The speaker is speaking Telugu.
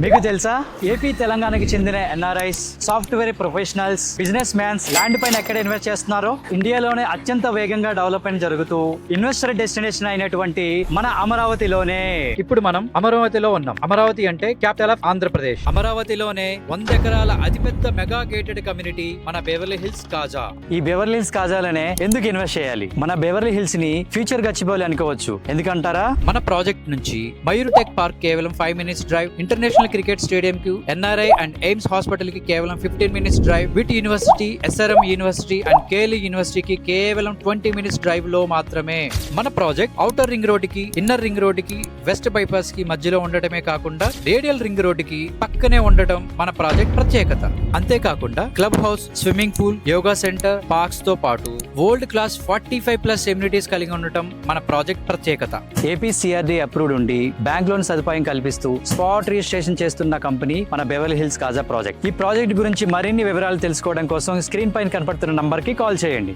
మీకు తెలుసా ఏపీ తెలంగాణకి చెందిన NRIs, software professionals, business mans land పైన ఎక్కడ ఇన్వెస్ట్ చేస్తున్నారో? ఇండియాలోనే అత్యంత వేగంగా డెవలప్మెంట్ జరుగుతూ ఇన్వెస్టర్ డెస్టినేషన్ అయినటువంటి మన అమరావతిలోనే ఇప్పుడు మనం అమరావతిలో ఉన్నాం. అమరావతి అంటే క్యాపిటల్ ఆఫ్ ఆంధ్రప్రదేశ్. అమరావతిలోనే 100 ఎకరాల అతిపెద్ద మెగా గేటెడ్ కమ్యూనిటీ మన బెవర్లీ హిల్స్ కాజా. ఈ బెవర్లీ హిల్స్ కాజాలోనే ఎందుకు ఇన్వెస్ట్ చేయాలి? మన బెవర్లీ హిల్స్ ని ఫ్యూచర్ గచ్చిబౌలి అనుకోవచ్చు. ఎందుకంటారా? మన ప్రాజెక్ట్ నుంచి మయూర్ టెక్ పార్క్ కేవలం 5 minutes drive, international cricket stadium కు, ఎన్ఆర్ఐ అండ్ ఎయిమ్స్ హాస్పిటల్ కి కేవలం 15 minutes drive, VIT university, SRM university and KLE యూనివర్సిటీకి కేవలం 20 minutes డ్రైవ్ లో మాత్రమే. మన ప్రాజెక్ట్ ఔటర్ రింగ్ రోడ్ కి, ఇన్నర్ రింగ్ రోడ్ కి, వెస్ట్ బైపాస్ కి మధ్యలో ఉండటమే కాకుండా రేడియల్ రింగ్ రోడ్ కి పక్కనే ఉండటం మన ప్రాజెక్ట్ ప్రత్యేకత. అంతేకాకుండా club house, swimming pool, yoga centre, parks తో పాటు వరల్డ్ క్లాస్ 45+ ఎమ్యూనిటీస్ కలిగి ఉండటం మన ప్రాజెక్ట్ ప్రత్యేకత. ఏపీ సిఆర్డి అప్రూవ్డ్ ఉండి బ్యాంక్ లోన్ సదుపాయం కల్పిస్తూ స్పాట్ రిజిస్ట్రేషన్ చేస్తున్న కంపెనీ మన బెవర్లీ హిల్స్ కాజా ప్రాజెక్ట్. ఈ ప్రాజెక్ట్ గురించి మరిన్ని వివరాలు తెలుసుకోవడం కోసం స్క్రీన్ పైన కనపడుతున్న నంబర్ కి కాల్ చేయండి.